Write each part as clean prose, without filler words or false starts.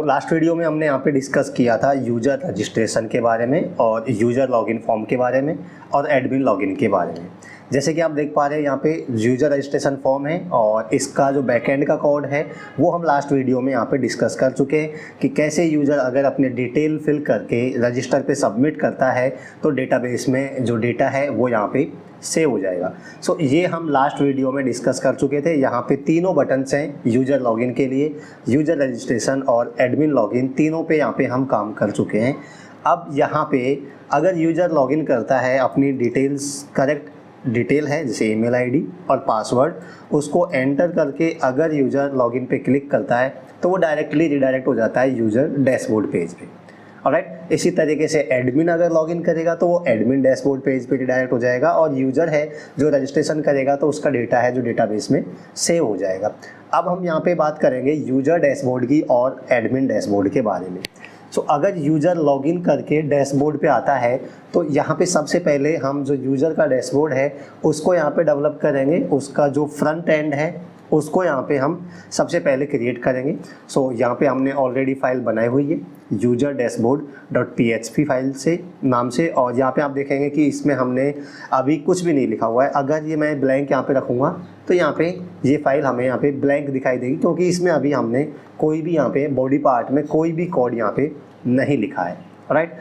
Last video में हमने यहाँ पे डिस्कस किया था यूज़र रजिस्ट्रेशन के बारे में और यूज़र लॉगिन फॉर्म के बारे में और एडमिन लॉगिन के बारे में। जैसे कि आप देख पा रहे हैं यहाँ पे यूज़र रजिस्ट्रेशन फॉर्म है और इसका जो बैकएंड का कोड है वो हम लास्ट वीडियो में यहाँ पे डिस्कस कर चुके हैं कि कैसे यूज़र अगर अपने डिटेल फिल करके रजिस्टर पे सबमिट करता है तो डेटाबेस में जो डेटा है वो यहाँ पे सेव हो जाएगा। ये हम लास्ट वीडियो में डिस्कस कर चुके थे। यहाँ पे तीनों बटन्स हैं यूज़र लॉगिन के लिए, यूज़र रजिस्ट्रेशन और एडमिन लॉगिन, तीनों पे यहाँ पे हम काम कर चुके हैं। अब यहाँ पे अगर यूज़र लॉगिन करता है अपनी डिटेल्स, करेक्ट डिटेल है जैसे ईमेल आईडी और पासवर्ड, उसको एंटर करके अगर यूज़र लॉगिन पे क्लिक करता है तो वो डायरेक्टली रिडायरेक्ट हो जाता है यूज़र डैशबोर्ड पेज पे। ऑलराइट, इसी तरीके से एडमिन अगर लॉगिन करेगा तो वो एडमिन डैशबोर्ड पेज पे रिडायरेक्ट हो जाएगा और यूज़र है जो रजिस्ट्रेशन करेगा तो उसका डेटा है जो डेटाबेस में सेव हो जाएगा। अब हम यहाँ पे बात करेंगे यूज़र डैशबोर्ड की और एडमिन डैशबोर्ड के बारे में। अगर यूज़र लॉगिन करके डैशबोर्ड पे आता है तो यहाँ पे सबसे पहले हम जो यूज़र का डैशबोर्ड है उसको यहाँ पे डेवलप करेंगे। उसका जो फ्रंट एंड है उसको यहाँ पे हम सबसे पहले क्रिएट करेंगे। यहाँ पे हमने ऑलरेडी फाइल बनाई हुई है यूजर डैशबोर्ड .php फाइल से नाम से, और यहाँ पे आप देखेंगे कि इसमें हमने अभी कुछ भी नहीं लिखा हुआ है। अगर ये मैं ब्लैंक यहाँ पे रखूँगा तो यहाँ पे ये फाइल हमें यहाँ पे ब्लैंक दिखाई देगी क्योंकि इसमें अभी हमने कोई भी यहाँ पे बॉडी पार्ट में कोई भी कोड यहाँ पे नहीं लिखा है। राइट,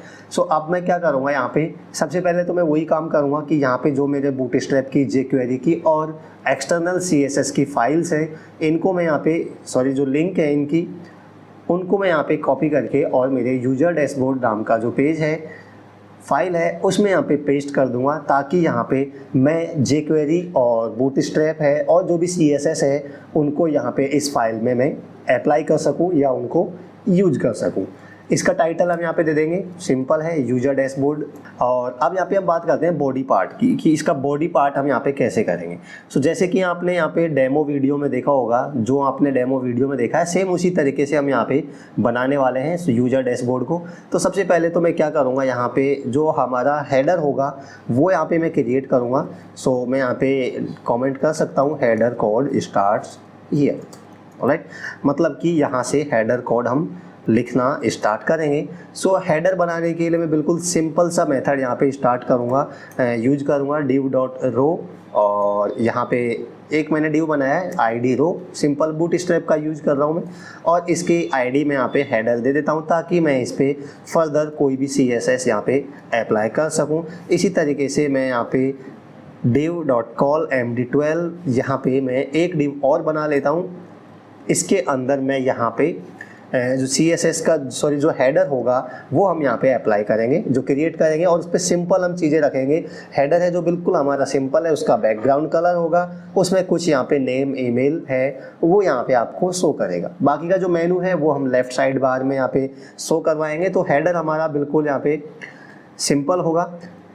अब मैं क्या करूँगा, यहाँ पे सबसे पहले तो मैं वही काम करूँगा कि यहाँ पे जो मेरे बूटस्ट्रैप की, jQuery की और एक्सटर्नल CSS की फाइल्स हैं इनको मैं यहाँ पे जो लिंक है इनकी, उनको मैं यहाँ पे कॉपी करके और मेरे यूज़र डैशबोर्ड नाम का जो पेज है, फाइल है, उसमें यहाँ पे पेस्ट कर दूंगा ताकि यहाँ पे मैं jQuery और बूटस्ट्रैप है और जो भी CSS है उनको यहाँ पे इस फाइल में मैं अप्लाई कर सकूँ या उनको यूज कर सकूँ। इसका टाइटल हम यहाँ पे दे देंगे, सिंपल है, यूजर डैशबोर्ड। और अब यहाँ पे हम बात करते हैं बॉडी पार्ट की कि इसका बॉडी पार्ट हम यहाँ पे कैसे करेंगे। जैसे कि आपने यहाँ पे डेमो वीडियो में देखा होगा, जो आपने डेमो वीडियो में देखा है सेम उसी तरीके से हम यहाँ पे बनाने वाले हैं यूजर डैशबोर्ड को। तो सबसे पहले तो मैं क्या करूँगा, यहाँ पे जो हमारा हेडर होगा वो यहाँ पे मैं क्रिएट करूँगा। मैं यहाँ पे कॉमेंट कर सकता हूँ header code starts here. Alright, मतलब कि यहाँ से हेडर कोड हम लिखना स्टार्ट करेंगे। हेडर बनाने के लिए मैं बिल्कुल सिंपल सा मेथड यहाँ पे स्टार्ट करूँगा, यूज करूँगा div.row, और यहाँ पे एक मैंने div बनाया है id row, सिंपल बूटस्ट्रैप का यूज कर रहा हूँ मैं, और इसकी id में यहाँ पे हेडर दे देता हूँ ताकि मैं इस पर फर्दर कोई भी CSS यहाँ पे अप्लाई कर सकूँ। इसी तरीके से मैं यहाँ पे div.call md12, यहाँ पे मैं एक div और बना लेता हूँ। इसके अंदर मैं यहाँ पे जो CSS का जो हेडर होगा वो हम यहाँ पे अप्लाई करेंगे, जो क्रिएट करेंगे, और उस पर सिंपल हम चीज़ें रखेंगे। हेडर है जो बिल्कुल हमारा सिंपल है, उसका बैकग्राउंड कलर होगा, उसमें कुछ यहाँ पे नेम ईमेल है वो यहाँ पे आपको शो करेगा। बाकी का जो मेनू है वो हम लेफ़्ट साइड बार में यहाँ पे शो करवाएंगे। तो हेडर हमारा बिल्कुल यहाँ पे सिंपल होगा।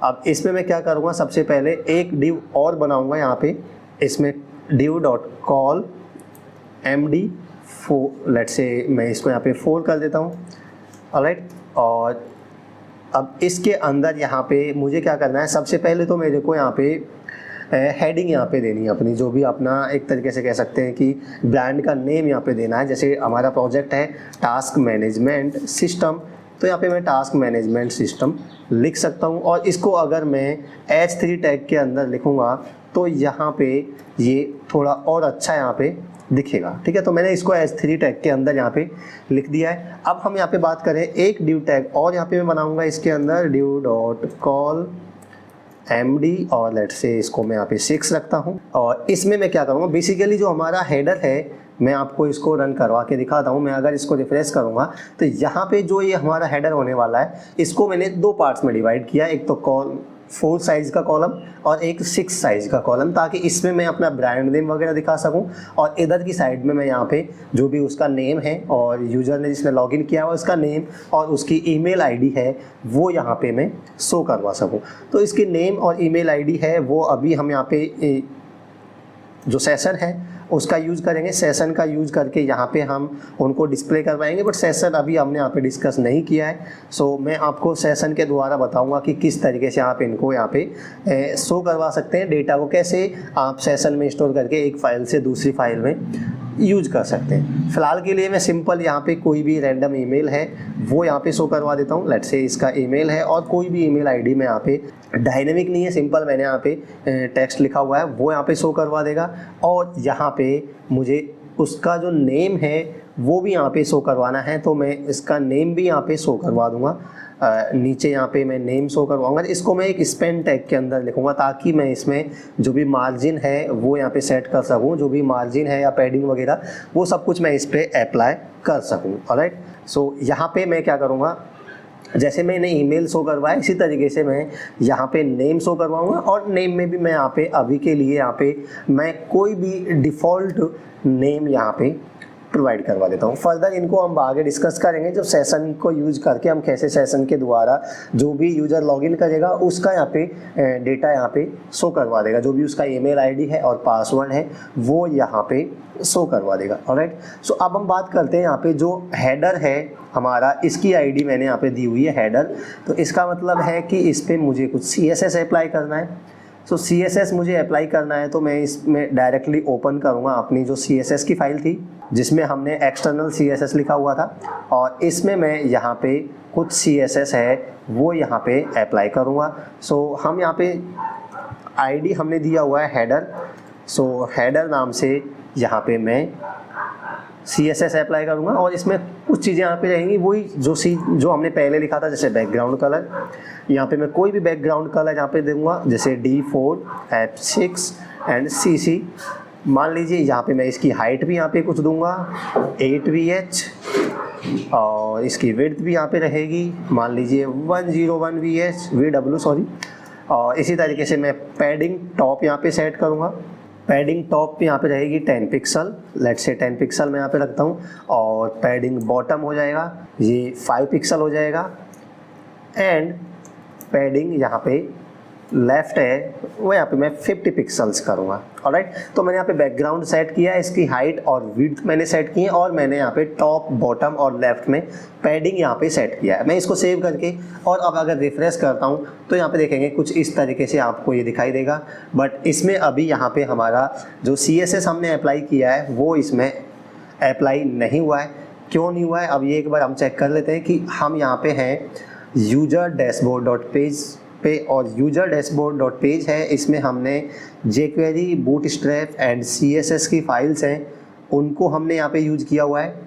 अब इसमें मैं क्या करूँगा, सबसे पहले एक डिव और बनाऊँगा यहाँ पे, इसमें div.call md 4, लेट्स से मैं इसको यहाँ पे 4 कर देता हूँ। ऑलराइट, और अब इसके अंदर यहाँ पे मुझे क्या करना है, सबसे पहले तो मेरे को यहाँ पे हेडिंग यहाँ पे देनी है अपनी, जो भी अपना एक तरीके से कह सकते हैं कि ब्रांड का नेम यहाँ पे देना है। जैसे हमारा प्रोजेक्ट है टास्क मैनेजमेंट सिस्टम, तो यहाँ पे मैं टास्क मैनेजमेंट सिस्टम लिख सकता हूँ। और इसको अगर मैं H3 टैग के अंदर लिखूँगा तो यहाँ पे ये थोड़ा और अच्छा यहाँ पे दिखेगा। ठीक है, तो मैंने इसको H3 टैग के अंदर यहाँ पे लिख दिया है। अब हम यहाँ पे बात करें एक div टैग और यहाँ पे मैं बनाऊंगा इसके अंदर div.call md, और लेट्स से इसको मैं यहाँ पे 6 रखता हूँ। और इसमें मैं क्या करूँगा, बेसिकली जो हमारा हेडर है मैं आपको इसको रन करवा के दिखाता हूँ। मैं अगर इसको रिफ्रेश करूँगा तो यहाँ पे जो ये हमारा हेडर होने वाला है इसको मैंने 2 पार्ट्स में डिवाइड किया, एक तो 4 साइज़ का कॉलम और एक 6 साइज़ का कॉलम, ताकि इसमें मैं अपना ब्रांड नेम वगैरह दिखा सकूं। और इधर की साइड में मैं यहाँ पे जो भी उसका नेम है और यूज़र ने जिसने लॉगिन किया हुआ उसका नेम और उसकी ईमेल आईडी है वो यहाँ पे मैं शो करवा सकूं। तो इसकी नेम और ईमेल आईडी है वो अभी हम यहाँ पे जो सेशन है उसका यूज़ करेंगे। सेशन का यूज़ करके यहाँ पे हम उनको डिस्प्ले करवाएंगे, बट सेशन अभी हमने यहाँ पे डिस्कस नहीं किया है। मैं आपको सेशन के द्वारा बताऊँगा कि किस तरीके से आप इनको यहाँ पे शो करवा सकते हैं। डेटा को कैसे आप सेशन में स्टोर करके एक फ़ाइल से दूसरी फाइल में यूज कर सकते हैं। फिलहाल के लिए मैं सिंपल यहाँ पे कोई भी रैंडम ईमेल है वो यहाँ पे शो करवा देता हूँ। लेट्स से इसका ईमेल है और कोई भी ईमेल आईडी में यहाँ पे डायनेमिक नहीं है, सिंपल मैंने यहाँ पे टेक्स्ट लिखा हुआ है वो यहाँ पे शो करवा देगा। और यहाँ पे मुझे उसका जो नेम है वो भी यहाँ पे शो करवाना है, तो मैं इसका नेम भी यहाँ पे शो करवा दूंगा। नीचे यहाँ पे मैं नेम शो करवाऊंगा, इसको मैं एक स्पेन टैग के अंदर लिखूंगा ताकि मैं इसमें जो भी मार्जिन है वो यहाँ पे सेट कर सकूँ, जो भी मार्जिन है या पैडिंग वगैरह वो सब कुछ मैं इस पर अप्लाई कर सकूँ। ऑलराइट, सो यहाँ पे मैं क्या करूँगा, जैसे मैंने ईमेल शो करवाया इसी तरीके से मैं यहाँ पे नेम शो करवाऊँगा। और नेम में भी मैं यहाँ पे अभी के लिए यहाँ पे मैं कोई भी डिफ़ॉल्ट नेम यहाँ पे प्रोवाइड करवा देता हूँ। फर्दर इनको हम आगे डिस्कस करेंगे जब सेशन को यूज करके हम कैसे सेशन के द्वारा जो भी यूज़र लॉगिन करेगा उसका यहाँ पे डेटा यहाँ पे शो करवा देगा, जो भी उसका ईमेल आईडी है और पासवर्ड है वो यहाँ पे शो करवा देगा। ऑलराइट, सो अब हम बात करते हैं यहाँ पे जो हेडर है हमारा, इसकी आईडी मैंने यहाँ पे दी हुई है हेडर। तो इसका मतलब है कि इस पर मुझे कुछ CSS अप्लाई करना है। सो CSS मुझे अप्लाई करना है तो मैं इसमें डायरेक्टली ओपन करूँगा अपनी जो CSS की फ़ाइल थी जिसमें हमने एक्सटर्नल CSS लिखा हुआ था, और इसमें मैं यहाँ पे कुछ CSS है वो यहाँ पे अप्लाई करूँगा। सो हम यहाँ पे आईडी हमने दिया हुआ है हेडर, सो हेडर नाम से यहाँ पे मैं CSS अप्लाई करूँगा और इसमें कुछ चीज़ें यहाँ पे रहेंगी वही जो हमने पहले लिखा था, जैसे बैकग्राउंड कलर। यहाँ पे मैं कोई भी बैकग्राउंड कलर यहाँ पे दूंगा, जैसे D4, F6 एंड CC। मान लीजिए यहाँ पे मैं इसकी हाइट भी यहाँ पे कुछ दूंगा 8VH, और इसकी विड्थ भी यहाँ पे रहेगी मान लीजिए 101 VW सॉरी। और इसी तरीके से मैं पैडिंग टॉप यहाँ पे सेट करूँगा। पैडिंग टॉप यहाँ पे रहेगी 10 पिक्सल, लेट्स से 10 पिक्सल मैं यहाँ पे रखता हूँ। और पैडिंग बॉटम हो जाएगा ये 5 पिक्सल हो जाएगा। एंड पैडिंग यहाँ पे लेफ्ट है वो यहाँ पे मैं 50 पिक्सल्स करूँगा। ऑलराइट, तो मैंने यहाँ पे बैकग्राउंड सेट किया है, इसकी हाइट और विड्थ मैंने सेट की है, और मैंने यहाँ पे टॉप बॉटम और लेफ्ट में पैडिंग यहाँ पे सेट किया है। मैं इसको सेव करके और अब अगर रिफ्रेश करता हूँ तो यहाँ पे देखेंगे कुछ इस तरीके से आपको ये दिखाई देगा। बट इसमें अभी यहाँ पे हमारा जो CSS हमने अप्लाई किया है वो इसमें अप्लाई नहीं हुआ है। क्यों नहीं हुआ है, अब ये एक बार हम चेक कर लेते हैं कि हम यहाँ पे हैं यूजर डैशबोर्ड डॉट पेज पे, और यूजर डैशबोर्ड डॉट पेज है, इसमें हमने jQuery, बूटस्ट्रैप एंड CSS की फाइल्स हैं उनको हमने यहाँ पे यूज किया हुआ है।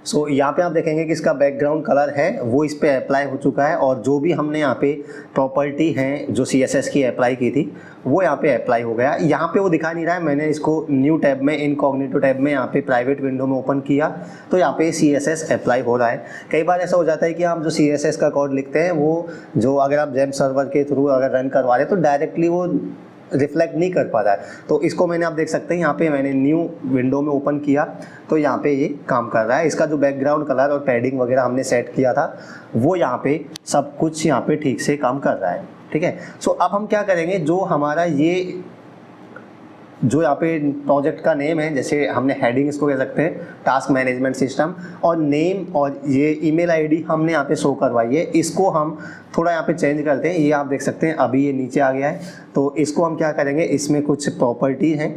सो यहाँ पे आप देखेंगे कि इसका बैकग्राउंड कलर है वो इस पे अप्लाई हो चुका है, और जो भी हमने यहाँ पे प्रॉपर्टी हैं जो CSS की अप्लाई की थी वो यहाँ पे अप्लाई हो गया। यहाँ पे वो दिखा नहीं रहा है, मैंने इसको न्यू टैब में इनकॉग्निटो टैब में यहाँ पे प्राइवेट विंडो में ओपन किया तो यहाँ पे CSS अप्लाई हो रहा है। कई बार ऐसा हो जाता है कि आप जो CSS का कोड लिखते हैं वो जो अगर आप जेम सर्वर के थ्रू अगर रन करवा रहे हैं तो डायरेक्टली वो रिफ्लेक्ट नहीं कर पा रहा है। तो इसको मैंने आप देख सकते हैं यहाँ पे मैंने न्यू विंडो में ओपन किया तो यहाँ पे ये काम कर रहा है। इसका जो बैकग्राउंड कलर और पैडिंग वगैरह हमने सेट किया था वो यहाँ पे सब कुछ यहाँ पे ठीक से काम कर रहा है। ठीक है, सो अब हम क्या करेंगे, जो हमारा ये जो यहाँ पे प्रोजेक्ट का नेम है, जैसे हमने हेडिंग इसको कह सकते हैं टास्क मैनेजमेंट सिस्टम, और नेम और ये ईमेल आईडी हमने यहाँ पे शो करवाई है, इसको हम थोड़ा यहाँ पे चेंज करते हैं। ये आप देख सकते हैं अभी ये नीचे आ गया है, तो इसको हम क्या करेंगे, इसमें कुछ प्रॉपर्टी हैं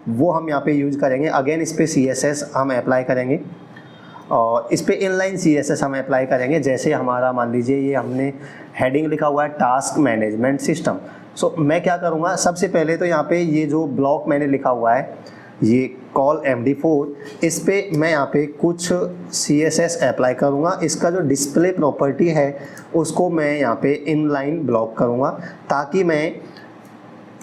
वो हम यहाँ पे यूज करेंगे। अगेन इस पर CSS हम अप्लाई करेंगे और इस पर इनलाइन CSS हम अप्लाई करेंगे। जैसे हमारा मान लीजिए ये हमने हेडिंग लिखा हुआ है टास्क मैनेजमेंट सिस्टम। सो मैं क्या करूँगा, सबसे पहले तो यहाँ पे ये जो ब्लॉक मैंने लिखा हुआ है ये कॉल MD4, इस पे मैं यहाँ पे कुछ CSS अप्लाई करूँगा। इसका जो डिस्प्ले प्रॉपर्टी है उसको मैं यहाँ पे इनलाइन ब्लॉक करूँगा ताकि मैं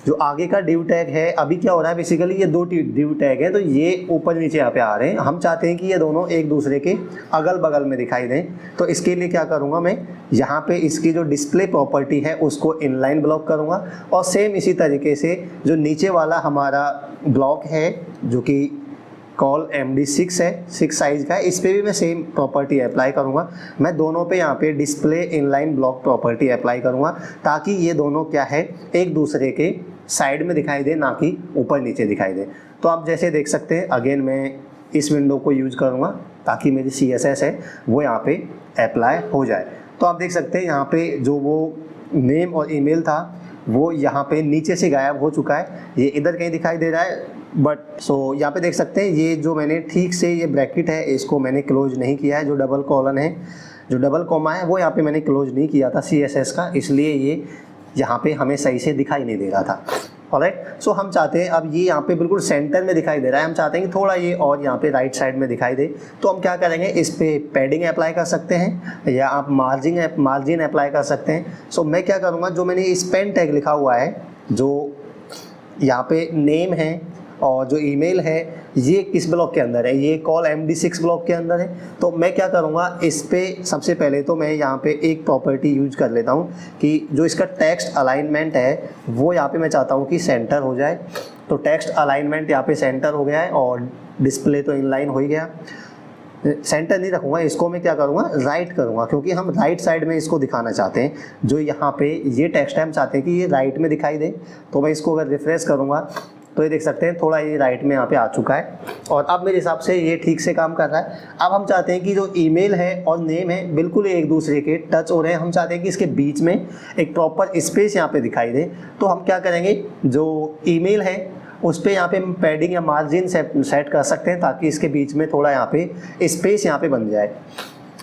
जो आगे का डिव टैग है, अभी क्या हो रहा है बेसिकली ये दो डिव टैग है तो ये ऊपर नीचे यहाँ पे आ रहे हैं। हम चाहते हैं कि ये दोनों एक दूसरे के अगल बगल में दिखाई दें, तो इसके लिए क्या करूँगा, मैं यहाँ पे इसकी जो डिस्प्ले प्रॉपर्टी है उसको इनलाइन ब्लॉक करूँगा। और सेम इसी तरीके से जो नीचे वाला हमारा ब्लॉक है जो कि कॉल MD6 है, 6 साइज का है, इस पर भी मैं सेम प्रॉपर्टी अप्लाई करूँगा। मैं दोनों पे यहाँ पे display inline block property apply करूँगा ताकि ये दोनों क्या है एक दूसरे के साइड में दिखाई दे, ना कि ऊपर नीचे दिखाई दे। तो आप जैसे देख सकते हैं, अगेन मैं इस विंडो को यूज करूँगा ताकि मेरी CSS है वो यहाँ पे अप्लाई हो जाए। तो आप देख सकते हैं यहाँ पे जो वो नेम और ईमेल था वो यहाँ पे नीचे से गायब हो चुका है, ये इधर कहीं दिखाई दे रहा है। बट सो यहाँ पे देख सकते हैं ये जो मैंने ठीक से ये ब्रैकेट है इसको मैंने क्लोज नहीं किया है, जो डबल कॉलन है, जो डबल कॉमा है वो यहाँ पे मैंने क्लोज नहीं किया था CSS का, इसलिए ये यहाँ पे हमें सही से दिखाई नहीं दे रहा था। ऑलराइट, सो हम चाहते हैं अब ये यहाँ पे बिल्कुल सेंटर में दिखाई दे रहा है, हम चाहते हैं कि थोड़ा ये और यहाँ पे राइट साइड में दिखाई दे, तो हम क्या करेंगे, इस पे पैडिंग अप्लाई कर सकते हैं या आप मार्जिन अप्लाई कर सकते हैं। सो मैं क्या करूँगा, जो मैंने इस पेन टैग लिखा हुआ है, जो यहाँ पे नेम है और जो ईमेल है, ये किस ब्लॉक के अंदर है, ये कॉल MD6 ब्लॉक के अंदर है। तो मैं क्या करूँगा, इस पे सबसे पहले तो मैं यहाँ पे एक प्रॉपर्टी यूज कर लेता हूँ कि जो इसका टेक्स्ट अलाइनमेंट है वो यहाँ पे मैं चाहता हूँ कि सेंटर हो जाए। तो टेक्स्ट अलाइनमेंट यहाँ पे सेंटर हो गया है और डिस्प्ले तो इनलाइन हो ही गया। सेंटर नहीं रखूँगा, इसको मैं क्या करूँगा, राइट करूँगा, क्योंकि हम राइट साइड में इसको दिखाना चाहते हैं। जो यहाँ पे ये टेक्स्ट है हम चाहते हैं कि ये राइट में दिखाई दे। तो मैं इसको अगर रिफ्रेश करूँगा तो ये देख सकते हैं थोड़ा ये राइट में यहाँ पे आ चुका है और अब मेरे हिसाब से ये ठीक से काम कर रहा है। अब हम चाहते हैं कि जो ईमेल है और नेम है बिल्कुल एक दूसरे के टच हो रहे हैं, हम चाहते हैं कि इसके बीच में एक प्रॉपर स्पेस यहाँ पे दिखाई दे। तो हम क्या करेंगे, जो ईमेल है उस पर यहाँ पे पैडिंग या मार्जिन सेट कर सकते हैं ताकि इसके बीच में थोड़ा यहाँ पे स्पेस यहाँ पे बन जाए।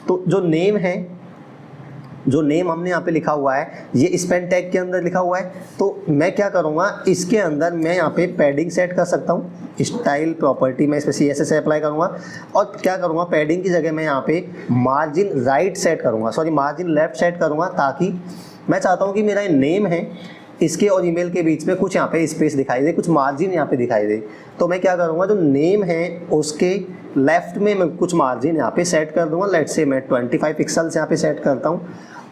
तो जो नेम है, जो नेम हमने यहाँ पे लिखा हुआ है ये इस पेन टैग के अंदर लिखा हुआ है। तो मैं क्या करूँगा, इसके अंदर मैं यहाँ पे पैडिंग सेट कर सकता हूँ, स्टाइल प्रॉपर्टी में इस पर CSS अप्लाई करूँगा और क्या करूँगा, पैडिंग की जगह मैं यहाँ पे मार्जिन राइट सेट करूँगा, सॉरी मार्जिन लेफ्ट सेट करूँगा, ताकि मैं चाहता हूँ कि मेरा नेम है इसके और ईमेल के बीच में कुछ यहाँ पे स्पेस दिखाई दे, कुछ मार्जिन यहाँ पे दिखाई दे। तो मैं क्या करूँगा, जो नेम है उसके लेफ्ट में मैं कुछ मार्जिन यहाँ पे सेट कर दूँगा। लेट्स से मैं 25 पिक्सल्स यहाँ पे सेट करता हूँ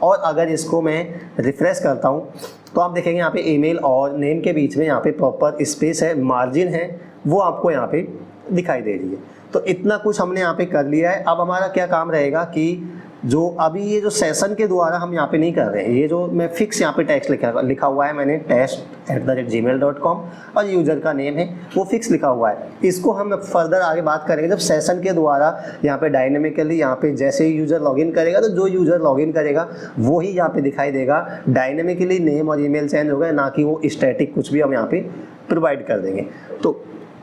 और अगर इसको मैं रिफ्रेश करता हूँ तो आप देखेंगे यहाँ पे ईमेल और नेम के बीच में यहाँ पे प्रॉपर स्पेस है, मार्जिन है, वो आपको यहाँ पे दिखाई दे रही है। तो इतना कुछ हमने यहाँ पे कर लिया है। अब हमारा क्या काम रहेगा कि जो अभी ये जो सेशन के द्वारा हम यहाँ पे नहीं कर रहे हैं, ये जो मैं फिक्स यहाँ पे टेक्स्ट लिखा हुआ है मैंने test@gmail.com और यूज़र का नेम है वो फिक्स लिखा हुआ है। इसको हम फर्दर आगे बात करेंगे जब सेशन के द्वारा यहाँ पे डायनेमिकली यहाँ पे जैसे ही यूज़र लॉगिन करेगा तो जो यूज़र लॉगिन करेगा वो ही यहाँ पे दिखाई देगा। डायनेमिकली नेम और ईमेल चेंज होगा, ना कि वो स्टैटिक कुछ भी हम यहाँ पे प्रोवाइड कर देंगे। तो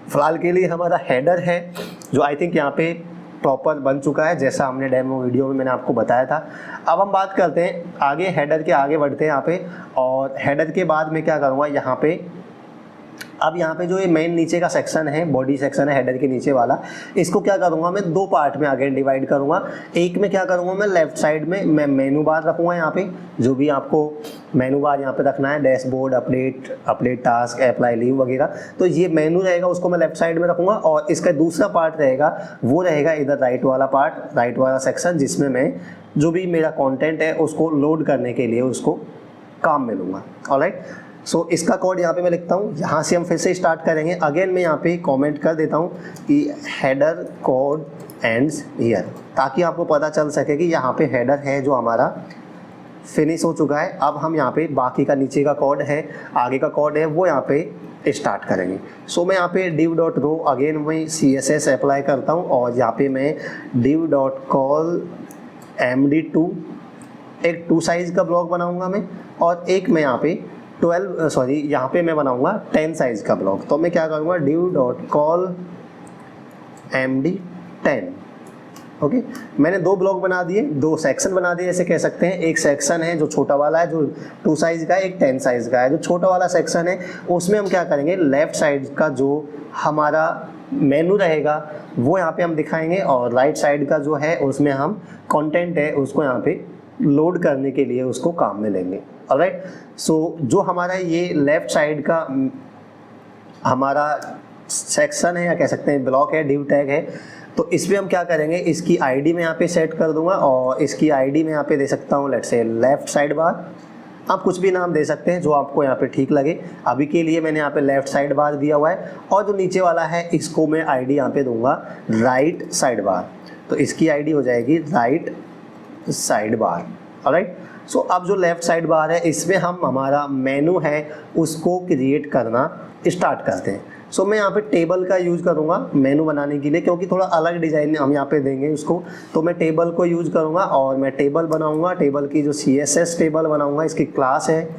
फिलहाल के लिए हमारा हेडर है जो आई थिंक यहाँ पे प्रॉपर बन चुका है, जैसा हमने डेमो वीडियो में मैंने आपको बताया था। अब हम बात करते हैं आगे, हेडर के आगे बढ़ते हैं यहाँ पे। और हेडर के बाद मैं क्या करूँगा, यहाँ पे अब यहाँ पे जो ये मेन नीचे का सेक्शन है, बॉडी सेक्शन है हेडर के नीचे वाला, इसको क्या करूँगा मैं दो पार्ट में अगेन डिवाइड करूँगा। एक में क्या करूँगा, मैं लेफ्ट साइड में मैं मेनू बार रखूँगा, यहाँ पे जो भी आपको मेनू बार यहाँ पे रखना है, dashboard, update task, apply leave वगैरह, तो ये मेनू रहेगा उसको मैं लेफ्ट साइड में रखूँगा। और इसका दूसरा पार्ट रहेगा वो रहेगा इधर राइट वाला पार्ट, राइट वाला सेक्शन, जिसमें मैं जो भी मेरा कॉन्टेंट है उसको लोड करने के लिए उसको काम में लूँगा। ऑलराइट, सो इसका कोड यहाँ पे मैं लिखता हूँ। यहाँ से हम फिर से स्टार्ट करेंगे। अगेन मैं यहाँ पे कमेंट कर देता हूँ कि हेडर कोड एंड्स हियर, ताकि आपको पता चल सके कि यहाँ पे हेडर है जो हमारा फिनिश हो चुका है। अब हम यहाँ पे बाकी का नीचे का कोड है, आगे का कोड है, वो यहाँ पे स्टार्ट करेंगे। सो मैं यहाँ पे div.row अगेन मैं CSS अप्लाई करता हूँ और यहाँ पे मैं div.call md2 एक 2 साइज़ का ब्लॉक बनाऊँगा मैं, और एक मैं यहाँ पे यहाँ पे मैं बनाऊंगा 10 साइज का ब्लॉक। तो मैं क्या करूँगा, div.call md10। ओके, मैंने 2 ब्लॉक बना दिए, 2 सेक्शन बना दिए ऐसे कह सकते हैं। एक सेक्शन है जो छोटा वाला है जो 2 साइज का है, एक 10 साइज का है। जो छोटा वाला सेक्शन है उसमें हम क्या करेंगे, लेफ्ट साइड का जो हमारा मेनू रहेगा वो यहाँ पे हम दिखाएंगे, और राइट साइड का जो है उसमें हम कंटेंट है उसको यहाँ पे लोड करने के लिए उसको काम में लेंगे। ऑलराइट, सो जो हमारा ये लेफ्ट साइड का हमारा सेक्शन है या कह सकते हैं ब्लॉक है, डिव टैग है, तो इस पर हम क्या करेंगे, इसकी आईडी मैं यहाँ पे सेट कर दूंगा और इसकी आईडी मैं यहाँ पे दे सकता हूँ let's say left side bar. आप कुछ भी नाम दे सकते हैं जो आपको यहाँ पे ठीक लगे। अभी के लिए मैंने यहाँ पे लेफ्ट साइड बार दिया हुआ है, और जो नीचे वाला है इसको मैं आईडी यहाँ पे दूंगा राइट साइड बार। तो इसकी आईडी हो जाएगी राइट साइड बार। ऑलराइट, सो अब जो लेफ्ट साइड बार है इसमें हम हमारा मेनू है उसको क्रिएट करना स्टार्ट करते हैं। सो मैं यहाँ पे टेबल का यूज़ करूँगा मेनू बनाने के लिए, क्योंकि थोड़ा अलग डिज़ाइन हम यहाँ पे देंगे उसको। तो मैं टेबल को यूज़ करूँगा और मैं टेबल बनाऊँगा। टेबल की जो CSS टेबल बनाऊँगा, इसकी क्लास है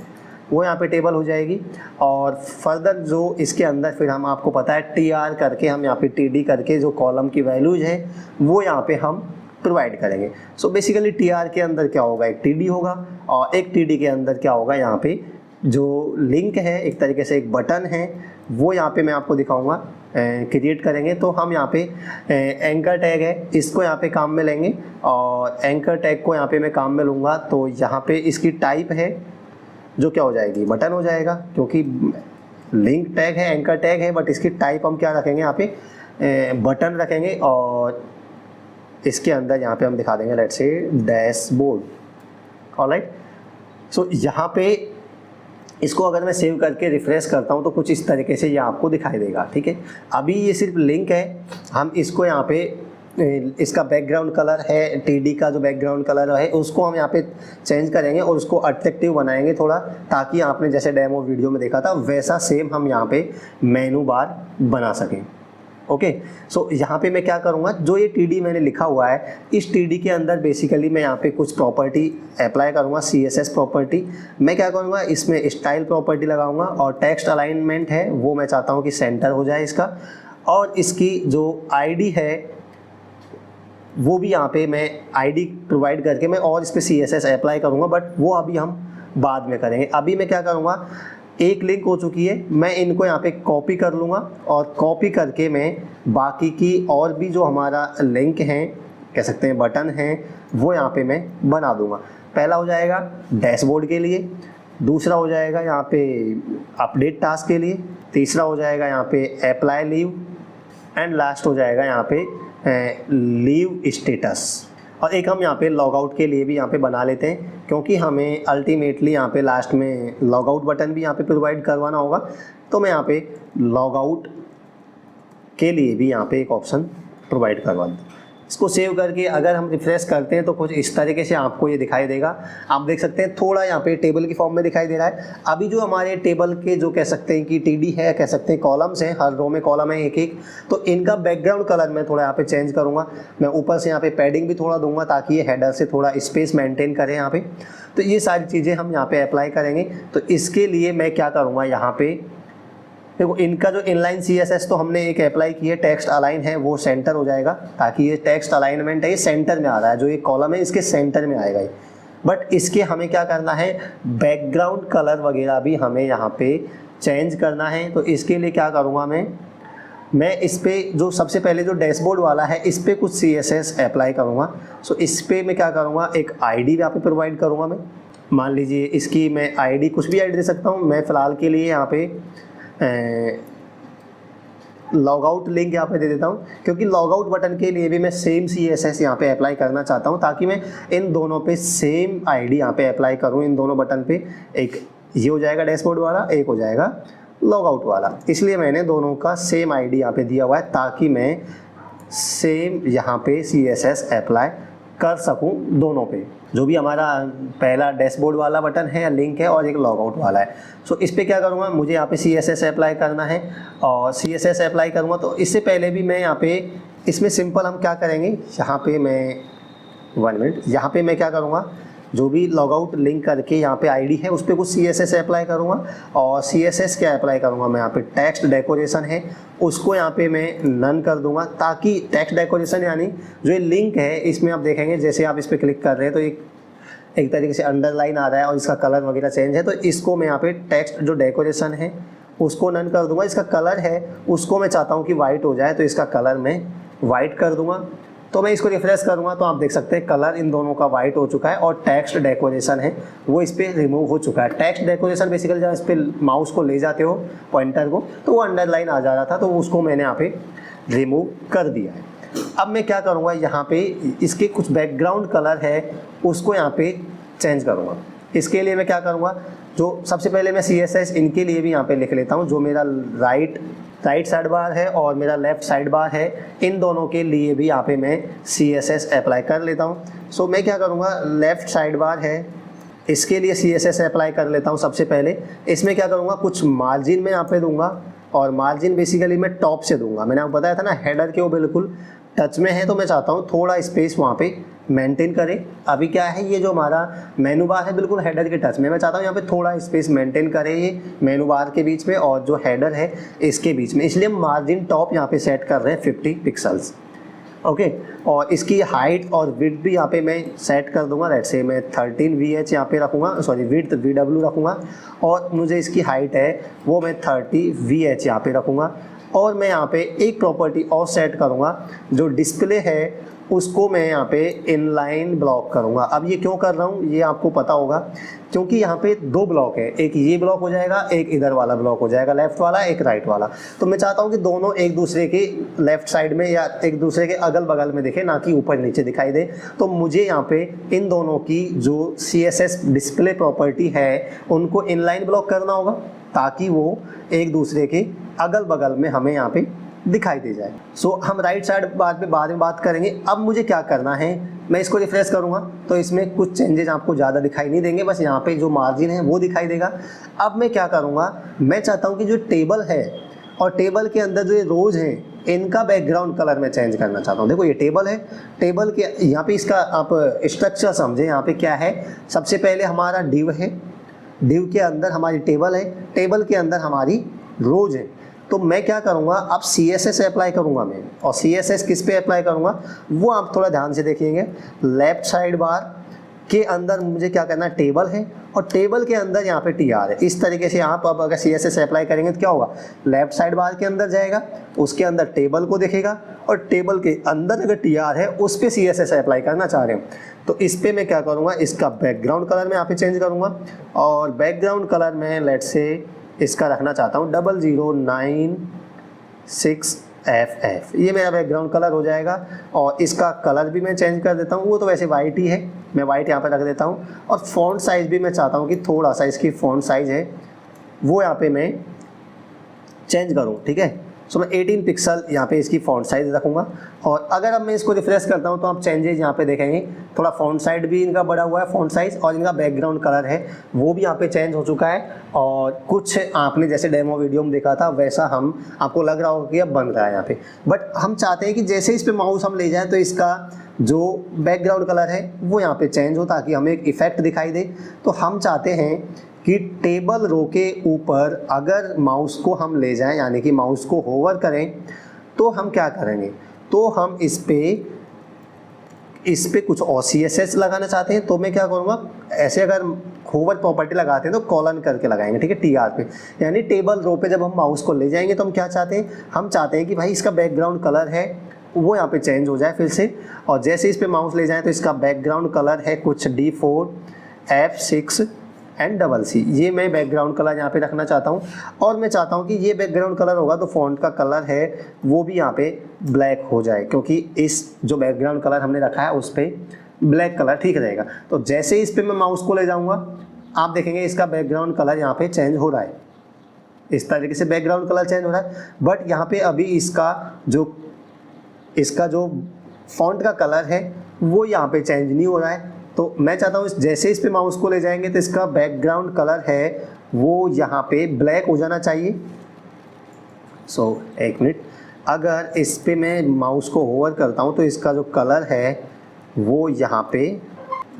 वो यहाँ पे टेबल हो जाएगी। और फर्दर जो इसके अंदर फिर हम आपको पता है TR करके हम यहाँ पे TD करके जो कॉलम की वैल्यूज है वो यहाँ पे हम प्रोवाइड करेंगे। सो बेसिकली TR के अंदर क्या होगा, एक TD होगा, और एक TD के अंदर क्या होगा, यहाँ पे जो लिंक है एक तरीके से एक बटन है वो यहाँ पे मैं आपको दिखाऊंगा क्रिएट करेंगे। तो हम यहाँ पे एंकर टैग है इसको यहाँ पे काम में लेंगे, और एंकर टैग को यहाँ पे मैं काम में लूँगा। तो यहाँ पे इसकी टाइप है जो क्या हो जाएगी, बटन हो जाएगा, क्योंकि लिंक टैग है एंकर टैग है, बट इसकी टाइप हम क्या रखेंगे यहाँ पे बटन रखेंगे। और इसके अंदर यहाँ पे हम दिखा देंगे लेट्स से डैशबोर्ड। ऑलराइट, सो यहाँ पे इसको अगर मैं सेव करके रिफ्रेश करता हूँ तो कुछ इस तरीके से ये आपको दिखाई देगा। ठीक है, अभी ये सिर्फ लिंक है, हम इसको यहाँ पे इसका बैकग्राउंड कलर है TD का जो बैकग्राउंड कलर है उसको हम यहाँ पे चेंज करेंगे और उसको अट्रैक्टिव बनाएंगे थोड़ा, ताकि आपने जैसे डेमो वीडियो में देखा था वैसा सेम हम यहाँ पे मेनू बार बना सकें। ओके, सो यहाँ पे मैं क्या करूँगा, जो ये TD मैंने लिखा हुआ है इस TD के अंदर बेसिकली मैं यहाँ पे कुछ प्रॉपर्टी अप्लाई करूँगा, CSS प्रॉपर्टी। मैं क्या करूँगा, इसमें स्टाइल प्रॉपर्टी लगाऊंगा, और टेक्स्ट अलाइनमेंट है वो मैं चाहता हूँ कि सेंटर हो जाए इसका, और इसकी जो ID है वो भी यहाँ पे मैं ID प्रोवाइड करके मैं और इस पर CSS अप्लाई करूँगा, बट वो अभी हम बाद में करेंगे। अभी मैं क्या करूँगा, एक लिंक हो चुकी है, मैं इनको यहाँ पे कॉपी कर लूँगा, और कॉपी करके मैं बाकी की और भी जो हमारा लिंक हैं कह सकते हैं बटन हैं वो यहाँ पे मैं बना दूँगा। पहला हो जाएगा डैशबोर्ड के लिए, दूसरा हो जाएगा यहाँ पे अपडेट टास्क के लिए, तीसरा हो जाएगा यहाँ पे अप्लाई लीव, एंड लास्ट हो जाएगा यहाँ पे लीव स्टेटस। और एक हम यहाँ पे लॉग आउट के लिए भी यहाँ पे बना लेते हैं, क्योंकि हमें अल्टीमेटली यहाँ पे लास्ट में लॉग आउट बटन भी यहाँ पे प्रोवाइड करवाना होगा। तो मैं यहाँ पे लॉग आउट के लिए भी यहाँ पे एक ऑप्शन प्रोवाइड करवा दूँ। इसको सेव करके अगर हम रिफ्रेश करते हैं तो कुछ इस तरीके से आपको ये दिखाई देगा। आप देख सकते हैं थोड़ा यहाँ पे टेबल की फॉर्म में दिखाई दे रहा है। अभी जो हमारे टेबल के जो कह सकते हैं कि TD है, कह सकते हैं कॉलम्स हैं, हर रो में कॉलम है एक एक, तो इनका बैकग्राउंड कलर मैं थोड़ा यहाँ पे चेंज करूँगा। मैं ऊपर से यहाँ पे पैडिंग भी थोड़ा दूंगा ताकि ये हेडर से थोड़ा स्पेस मेंटेन करें यहाँ पे। तो ये सारी चीज़ें हम यहाँ पे अप्लाई करेंगे। तो इसके लिए मैं क्या करूँगा, यहाँ पे देखो इनका जो इनलाइन CSS तो हमने एक अप्लाई किया, टेक्स्ट अलाइन है वो सेंटर हो जाएगा, ताकि ये टेक्स्ट अलाइनमेंट है ये सेंटर में आ रहा है, जो ये कॉलम है इसके सेंटर में आएगा। बट इसके हमें क्या करना है, बैकग्राउंड कलर वगैरह भी हमें यहाँ पे चेंज करना है। तो इसके लिए क्या करूँगा, मैं इस पर जो सबसे पहले जो डैशबोर्ड वाला है इस पर कुछ CSS अप्लाई करूँगा। सो इस पर मैं क्या करूँगा, एक ID यहाँ पे प्रोवाइड करूँगा। मैं मान लीजिए इसकी मैं ID कुछ भी ID दे सकता हूँ। मैं फ़िलहाल के लिए यहाँ पे लॉग आउट लिंक यहाँ पे दे देता हूँ, क्योंकि लॉग आउट बटन के लिए भी मैं सेम CSS यहाँ पे अप्लाई करना चाहता हूँ, ताकि मैं इन दोनों पे सेम ID यहाँ पे अप्लाई करूँ। इन दोनों बटन पे एक ये हो जाएगा डैशबोर्ड वाला, एक हो जाएगा लॉग आउट वाला, इसलिए मैंने दोनों का सेम ID यहाँ पे दिया हुआ है, ताकि मैं सेम यहाँ पे CSS अप्लाई कर सकूँ दोनों पे। जो भी हमारा पहला डैशबोर्ड वाला बटन है या लिंक है, और एक लॉग आउट वाला है। सो इस पर क्या करूँगा, मुझे यहाँ पे CSS अप्लाई करना है, और CSS अप्लाई करूँगा तो इससे पहले भी मैं यहाँ पे इसमें सिंपल हम क्या करेंगे, यहाँ पे मैं 1 मिनट, यहाँ पे मैं क्या करूँगा, जो भी लॉग आउट लिंक करके यहाँ पे ID है उस पर कुछ CSS अप्लाई करूँगा। और CSS क्या अप्लाई करूँगा, मैं यहाँ पे टेक्स्ट डेकोरेशन है उसको यहाँ पे मैं नन कर दूँगा, ताकि टेक्स्ट डेकोरेशन यानी जो ये लिंक है इसमें आप देखेंगे जैसे आप इस पर क्लिक कर रहे हैं तो एक तरीके से अंडरलाइन आ रहा है और इसका कलर वगैरह चेंज है। तो इसको मैं यहाँ पे टेक्स्ट जो डेकोरेशन है उसको नन कर दूँगा। इसका कलर है उसको मैं चाहता हूँ कि वाइट हो जाए, तो इसका कलर मैं वाइट कर दूँगा। तो मैं इसको रिफ्रेश करूँगा तो आप देख सकते हैं कलर इन दोनों का वाइट हो चुका है, और टेक्स्ट डेकोरेशन है वो इस पर रिमूव हो चुका है। टेक्स्ट डेकोरेशन बेसिकली जब इस पर माउस को ले जाते हो पॉइंटर को तो वो अंडरलाइन आ जा रहा था, तो उसको मैंने यहाँ पे रिमूव कर दिया है। अब मैं क्या करूँगा, यहाँ पे इसके कुछ बैकग्राउंड कलर है उसको यहाँ पे चेंज करूँगा। इसके लिए मैं क्या करूँगा, जो सबसे पहले मैं CSS इनके लिए भी यहाँ पे लिख लेता हूँ। जो मेरा राइट साइड बार है और मेरा लेफ़्ट साइड बार है, इन दोनों के लिए भी यहाँ पे मैं CSS अप्लाई कर लेता हूँ। सो मैं क्या करूँगा, लेफ़्ट साइड बार है इसके लिए CSS अप्लाई कर लेता हूँ। सबसे पहले इसमें क्या करूँगा, कुछ मार्जिन में यहाँ पे दूंगा, और मार्जिन बेसिकली मैं टॉप से दूंगा। मैंने आपको बताया था ना हेडर के वो बिल्कुल टच में है, तो मैं चाहता हूँ थोड़ा स्पेस वहाँ पे मेंटेन करें। अभी क्या है, ये जो हमारा मेनू बार है बिल्कुल हेडर के टच में, मैं चाहता हूँ यहाँ पे थोड़ा स्पेस मेंटेन करें ये मेनू बार के बीच में और जो हेडर है इसके बीच में, इसलिए मार्जिन टॉप यहाँ पे सेट कर रहे हैं 50 पिक्सल्स। ओके, और इसकी हाइट और विड्थ भी यहाँ पे मैं सेट कर दूंगा। लेट्स से मैं 13 VH यहाँ पे रखूँगा, सॉरी विड्थ VW रखूँगा, और मुझे इसकी हाइट है वो मैं 30 VH यहाँ पे रखूँगा। और मैं यहाँ पे एक प्रॉपर्टी और सेट करूँगा, जो डिस्प्ले है उसको मैं यहाँ पे इनलाइन ब्लॉक करूँगा। अब ये क्यों कर रहा हूँ ये आपको पता होगा, क्योंकि यहाँ पे दो ब्लॉक है, एक ये ब्लॉक हो जाएगा, एक इधर वाला ब्लॉक हो जाएगा, लेफ्ट वाला एक राइट वाला। तो मैं चाहता हूँ कि दोनों एक दूसरे के लेफ्ट साइड में या एक दूसरे के अगल बगल में दिखे, ना कि ऊपर नीचे दिखाई दे। तो मुझे यहाँ पे इन दोनों की जो CSS डिस्प्ले प्रॉपर्टी है उनको इनलाइन ब्लॉक करना होगा, ताकि वो एक दूसरे के अगल बगल में हमें यहाँ पे दिखाई दे जाए। सो हम राइट साइड बाद में बात करेंगे। अब मुझे क्या करना है, मैं इसको रिफ्रेश करूंगा तो इसमें कुछ चेंजेस आपको ज़्यादा दिखाई नहीं देंगे, बस यहाँ पे जो मार्जिन है वो दिखाई देगा। अब मैं क्या करूँगा, मैं चाहता हूँ कि जो टेबल है और टेबल के अंदर जो ये रोज हैं इनका बैकग्राउंड कलर मैं चेंज करना चाहता हूँ। देखो ये टेबल है, टेबल के यहाँ पे इसका आप स्ट्रक्चर समझे। यहाँ पे क्या है, सबसे पहले हमारा डिव है, डिव के अंदर हमारी टेबल है, टेबल के अंदर हमारी रोज है। तो मैं क्या करूँगा, अब CSS अप्लाई करूँगा मैं, और CSS किस पे अप्लाई करूँगा वो आप थोड़ा ध्यान से देखिएगा। लेफ्ट साइड बार के अंदर मुझे क्या करना है, टेबल है, और टेबल के अंदर यहाँ पे TR है। इस तरीके से आप अब अगर CSS अप्लाई करेंगे तो क्या होगा, लेफ्ट साइड बार के अंदर जाएगा, उसके अंदर टेबल को देखेगा, और टेबल के अंदर अगर TR है उस पर CSS अप्लाई करना चाह रहे हैं। तो इस पर मैं क्या करूँगा, इसका बैकग्राउंड कलर मैं यहाँ पे चेंज करूँगा, और बैकग्राउंड कलर में लेट से इसका रखना चाहता हूँ 0096FF, ये मेरा बैकग्राउंड कलर हो जाएगा। और इसका कलर भी मैं चेंज कर देता हूँ, वो तो वैसे वाइट ही है, मैं वाइट यहाँ पे रख देता हूँ। और फ़ॉन्ट साइज़ भी मैं चाहता हूँ कि थोड़ा सा इसकी फ़ॉन्ट साइज़ है वो यहाँ पे मैं चेंज करूँ, ठीक है। सो मैं 18 पिक्सल यहाँ पे इसकी फ़ॉन्ट साइज़ रखूँगा। और अगर अब मैं इसको रिफ्रेश करता हूँ तो आप चेंजेस यहाँ पे देखेंगे, थोड़ा फ़ॉन्ट साइज भी इनका बड़ा हुआ है, फ़ॉन्ट साइज़, और इनका बैकग्राउंड कलर है वो भी यहाँ पे चेंज हो चुका है। और कुछ आपने जैसे डेमो वीडियो में देखा था वैसा हम आपको लग रहा होगा कि अब बन रहा है यहाँ पे। बट हम चाहते हैं कि जैसे इस पर माउस हम ले जाएँ तो इसका जो बैकग्राउंड कलर है वो यहाँ पे चेंज हो, ताकि हमें एक इफ़ेक्ट दिखाई दे। तो हम चाहते हैं कि टेबल रो के ऊपर अगर माउस को हम ले जाएं, यानी कि माउस को होवर करें, तो हम क्या करेंगे, तो हम इस पे कुछ और CSS लगाना चाहते हैं। तो मैं क्या करूँगा, ऐसे अगर होवर प्रॉपर्टी लगाते हैं तो कॉलन करके लगाएंगे, ठीक है, TR पे, यानी टेबल रो पे जब हम माउस को ले जाएंगे तो हम क्या चाहते हैं, हम चाहते हैं कि भाई इसका बैकग्राउंड कलर है वो यहाँ पे चेंज हो जाए फिर से। और जैसे इस पे माउस ले जाएं तो इसका बैकग्राउंड कलर है कुछ D4 F6 एंड CC, ये मैं बैकग्राउंड कलर यहाँ पे रखना चाहता हूँ। और मैं चाहता हूँ कि ये बैकग्राउंड कलर होगा तो फॉन्ट का कलर है वो भी यहाँ पे ब्लैक हो जाए, क्योंकि इस जो बैकग्राउंड कलर हमने रखा है उस पर ब्लैक कलर ठीक रहेगा। तो जैसे इस पर मैं माउस को ले जाऊँगा आप देखेंगे इसका बैकग्राउंड कलर यहाँ पे चेंज हो रहा है, इस तरीके से बैकग्राउंड कलर चेंज हो रहा है। बट यहाँ पे अभी इसका जो फॉन्ट का कलर है वो यहाँ पे चेंज नहीं हो रहा है। तो मैं चाहता हूँ जैसे इस पे माउस को ले जाएंगे तो इसका बैकग्राउंड कलर है वो यहाँ पे ब्लैक हो जाना चाहिए। सो एक मिनट, अगर इस पे मैं माउस को होवर करता हूँ तो इसका जो कलर है वो यहाँ पे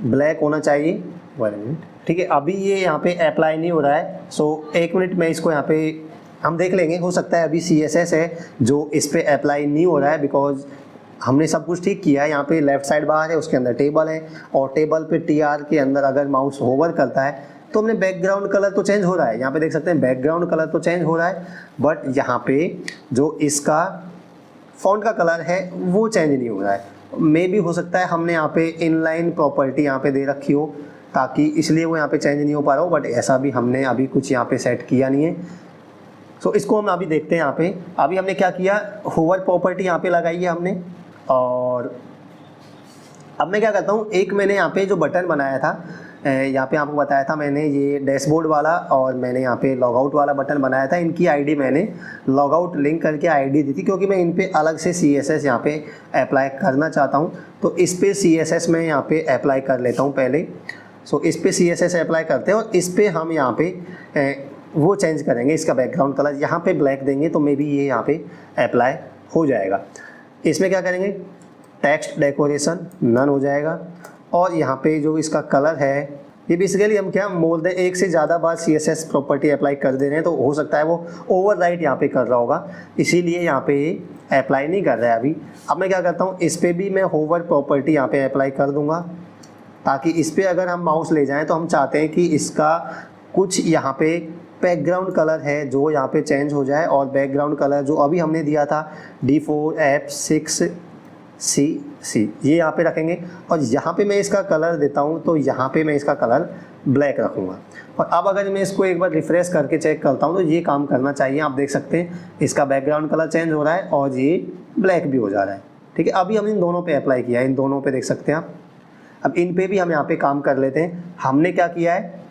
ब्लैक होना चाहिए। 1 मिनट, ठीक है, अभी ये यहाँ पे अप्लाई नहीं हो रहा है। सो 1 मिनट मैं इसको यहाँ पे हम देख लेंगे, हो सकता है अभी CSS है जो इस पे अप्लाई नहीं हो रहा है, बिकॉज हमने सब कुछ ठीक किया है। यहाँ पे लेफ्ट साइड बार है, उसके अंदर टेबल है, और टेबल पे TR के अंदर अगर माउस होवर करता है तो हमने बैकग्राउंड कलर तो चेंज हो रहा है, यहाँ पे देख सकते हैं बैकग्राउंड कलर तो चेंज हो रहा है। बट यहाँ पे जो इसका फॉन्ट का कलर है वो चेंज नहीं हो रहा है। मे भी हो सकता है हमने यहाँ पे इनलाइन प्रॉपर्टी यहाँ पे दे रखी हो, ताकि इसलिए वो यहाँ पे चेंज नहीं हो पा रहा हो। बट ऐसा भी हमने अभी कुछ यहाँ पे सेट किया नहीं है। सो इसको हम अभी देखते हैं। यहाँ पे अभी हमने क्या किया, होवर प्रॉपर्टी यहाँ पे लगाई है हमने। और अब मैं क्या करता हूँ, एक मैंने यहाँ पे जो बटन बनाया था, यहाँ पे आपको बताया था मैंने, ये डैशबोर्ड वाला, और मैंने यहाँ पे लॉगआउट वाला बटन बनाया था। इनकी आईडी मैंने लॉगआउट लिंक करके आईडी दी थी, क्योंकि मैं इन पे अलग से CSS यहाँ पे अप्लाई करना चाहता हूँ। तो इस पे CSS मैं यहाँ पे अप्लाई कर लेता हूँ पहले। सो इस पे CSS अप्लाई करते हैं, और इस पे हम यहाँ पे वो चेंज करेंगे, इसका बैकग्राउंड कलर यहाँ पे ब्लैक देंगे तो मे बी ये यहाँ पे अप्लाई हो जाएगा। इसमें क्या करेंगे, टेक्स्ट डेकोरेशन नन हो जाएगा। और यहाँ पे जो इसका कलर है, ये बेसिकली हम क्या मोर देन एक से ज़्यादा बार CSS प्रॉपर्टी अप्लाई कर दे रहे हैं, तो हो सकता है वो ओवरराइट यहाँ पे कर रहा होगा, इसीलिए यहाँ पे अप्लाई नहीं कर रहा है अभी। अब मैं क्या करता हूँ, इस पर भी मैं होवर प्रॉपर्टी यहाँ पे अप्लाई कर दूँगा, ताकि इस पर अगर हम माउस ले जाएँ तो हम चाहते हैं कि इसका कुछ यहाँ पे बैकग्राउंड कलर है जो यहाँ पे चेंज हो जाए, और बैकग्राउंड कलर जो अभी हमने दिया था D4F6C ये यहाँ पे रखेंगे। और यहाँ पे मैं इसका कलर देता हूँ, तो यहाँ पे मैं इसका कलर ब्लैक रखूँगा। और अब अगर मैं इसको एक बार रिफ्रेश करके चेक करता हूँ तो ये काम करना चाहिए। आप देख सकते हैं इसका बैकग्राउंड कलर चेंज हो रहा है और ये ब्लैक भी हो जा रहा है। ठीक है, अभी हम इन दोनों पे अप्लाई किया है, इन दोनों पे देख सकते हैं आप। अब इन पे भी हम यहाँ पे काम कर लेते हैं। हमने क्या किया है,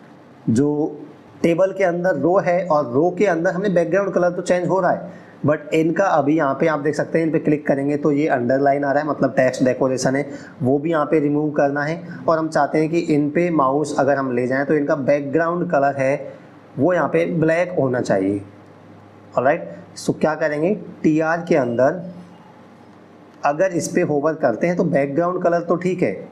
जो टेबल के अंदर रो है और रो के अंदर हमें बैकग्राउंड कलर तो चेंज हो रहा है, बट इनका अभी यहाँ पे आप देख सकते हैं, इन पे क्लिक करेंगे तो ये अंडरलाइन आ रहा है, मतलब टेक्स्ट डेकोरेशन है वो भी यहाँ पे रिमूव करना है। और हम चाहते हैं कि इन पे माउस अगर हम ले जाएं तो इनका बैकग्राउंड कलर है वो यहाँ पे ब्लैक होना चाहिए। ऑलराइट, सो क्या करेंगे, TR के अंदर अगर इस पे होवर करते हैं तो बैकग्राउंड कलर तो ठीक है,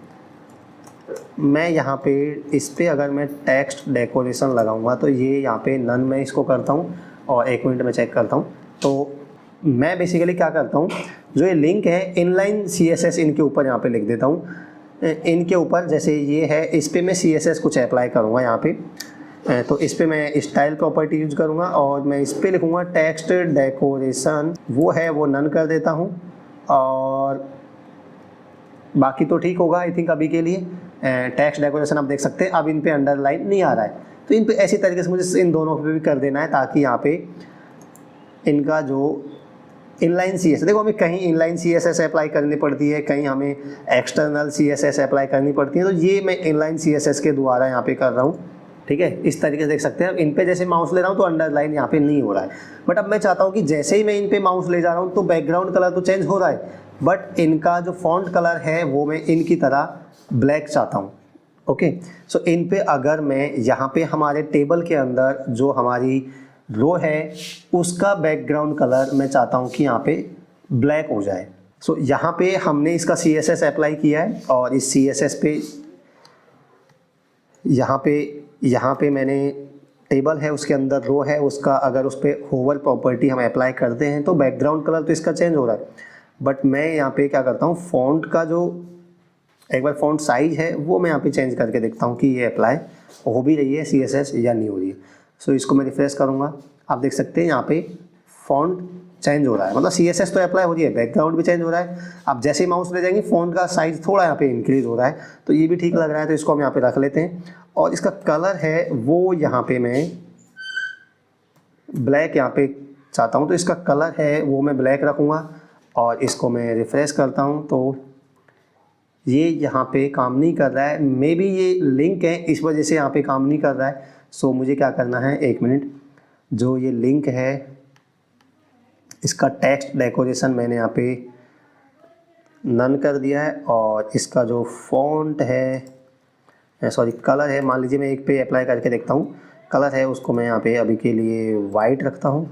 मैं यहाँ पे इस पे अगर मैं टेक्स्ट डेकोरेशन लगाऊंगा तो ये यहाँ पे नन में इसको करता हूँ, और 1 मिनट में चेक करता हूँ। तो मैं बेसिकली क्या करता हूँ, जो ये लिंक है इनलाइन CSS इनके ऊपर यहाँ पे लिख देता हूँ। इनके ऊपर जैसे ये है, इस पे मैं CSS कुछ अप्लाई करूँगा यहाँ पे। तो इस पे मैं स्टाइल प्रॉपर्टी यूज करूँगा और मैं इस पे लिखूँगा टेक्स्ट डेकोरेशन, वो है वो नन कर देता हूँ। और बाकी तो ठीक होगा आई थिंक अभी के लिए। टेक्स्ट डेकोरेशन आप देख सकते हैं अब इन पे अंडरलाइन नहीं आ रहा है, तो इन पे ऐसी तरीके से मुझे इन दोनों पे भी कर देना है, ताकि यहाँ पे इनका जो इनलाइन CSS, देखो हमें कहीं इनलाइन CSS अप्लाई करनी पड़ती है, कहीं हमें एक्सटर्नल CSS अप्लाई करनी पड़ती है, तो ये मैं इनलाइन CSS के द्वारा यहाँ पे कर रहा हूँ। ठीक है, इस तरीके से देख सकते हैं। अब इन पे जैसे माउस ले रहा हूँ तो अंडरलाइन यहाँ पे नहीं हो रहा है, बट अब मैं चाहता हूँ कि जैसे ही मैं इन पे माउस ले जा रहा हूँ तो बैकग्राउंड कलर तो चेंज हो रहा है, बट इनका जो फॉन्ट कलर है वो मैं इनकी तरह ब्लैक चाहता हूँ। ओके, सो इन पे अगर मैं यहाँ पे हमारे टेबल के अंदर जो हमारी रो है उसका बैकग्राउंड कलर मैं चाहता हूँ कि यहाँ पे ब्लैक हो जाए। सो यहाँ पे हमने इसका CSS अप्लाई किया है, और इस CSS पे यहाँ पे मैंने टेबल है उसके अंदर रो है, उसका अगर उस पर होवर प्रॉपर्टी हम अप्लाई करते हैं तो बैकग्राउंड कलर तो इसका चेंज हो रहा है। बट मैं यहाँ पे क्या करता हूँ, फ़ॉन्ट का जो एक बार फ़ॉन्ट साइज है वो मैं यहाँ पे चेंज करके देखता हूँ कि ये अप्लाई हो भी रही है CSS या नहीं हो रही है। सो इसको मैं रिफ्रेश करूँगा, आप देख सकते हैं यहाँ पे फ़ॉन्ट चेंज हो रहा है, मतलब CSS तो अप्लाई हो रही है, बैकग्राउंड भी चेंज हो रहा है। आप जैसे ही माउस ले जाएंगे फ़ॉन्ट का साइज़ थोड़ा यहाँ पे इंक्रीज़ हो रहा है, तो ये भी ठीक लग रहा है, तो इसको हम यहाँ पे रख लेते हैं। और इसका कलर है वो यहाँ पे मैं ब्लैक यहाँ पे चाहता हूँ, तो इसका कलर है वो मैं ब्लैक रखूँगा। और इसको मैं रिफ्रेश करता हूँ तो ये यहाँ पे काम नहीं कर रहा है, मे बी ये लिंक है इस वजह से यहाँ पे काम नहीं कर रहा है। सो मुझे क्या करना है, 1 मिनट, जो ये लिंक है इसका टेक्स्ट डेकोरेशन मैंने यहाँ पे नन कर दिया है, और इसका जो फॉन्ट है सॉरी कलर है, मान लीजिए मैं एक पे अप्लाई करके देखता हूँ, कलर है उसको मैं यहाँ पे अभी के लिए वाइट रखता हूँ।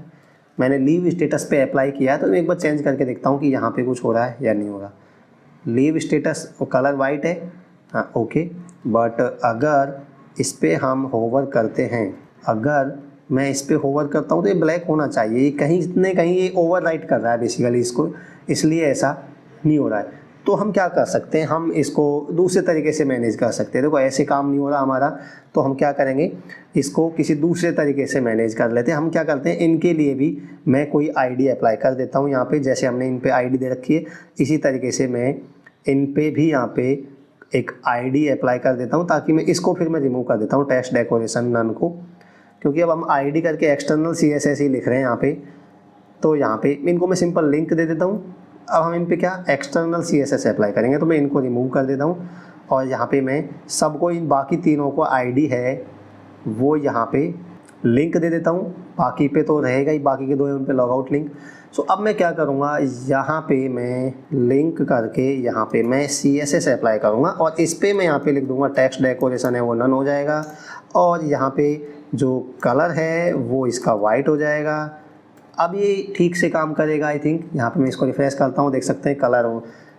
मैंने लीव स्टेटस पे अप्लाई किया है, तो मैं एक बार चेंज करके देखता हूँ कि यहाँ पे कुछ हो रहा है या नहीं हो रहा। लीव स्टेटस कलर वाइट है, हाँ ओके, बट अगर इस पर हम होवर करते हैं, अगर मैं इस पर होवर करता हूँ तो ये ब्लैक होना चाहिए, ये कहीं न कहीं ये ओवरराइट कर रहा है बेसिकली इसको, इसलिए ऐसा नहीं हो रहा है। तो हम क्या कर सकते हैं, हम इसको दूसरे तरीके से मैनेज कर सकते हैं। देखो ऐसे काम नहीं हो रहा हमारा, तो हम क्या करेंगे, इसको किसी दूसरे तरीके से मैनेज कर लेते हैं। हम क्या करते हैं, इनके लिए भी मैं कोई ID अप्लाई कर देता हूँ यहाँ पे, जैसे हमने इन पे ID दे रखी है, इसी तरीके से मैं इन पे भी यहाँ पे एक ID अप्लाई कर देता हूँ, ताकि मैं इसको फिर मैं रिमूव कर देता हूँ टेक्स्ट डेकोरेशन नन को, क्योंकि अब हम ID करके एक्सटर्नल CSS ही लिख रहे हैं यहाँ पे। तो यहाँ पे इनको मैं सिंपल लिंक दे देता हूँ। अब हम इन पे क्या एक्सटर्नल CSS अप्लाई करेंगे, तो मैं इनको रिमूव कर देता हूँ, और यहाँ पे मैं सबको इन बाकी तीनों को ID है वो यहाँ पे लिंक दे देता हूँ, बाकी पे तो रहेगा ही, बाकी के दो हैं उन पे लॉगआउट लिंक। सो अब मैं क्या करूँगा, यहाँ पे मैं लिंक करके यहाँ पे मैं CSS अप्लाई करूँगा, और इस पे मैं यहाँ पे लिख दूँगा टेक्स्ट डेकोरेशन है वो नन हो जाएगा, और यहाँ पे जो कलर है वो इसका वाइट हो जाएगा। अब ये ठीक से काम करेगा आई थिंक। यहाँ पे मैं इसको रिफ्रेश करता हूँ, देख सकते हैं कलर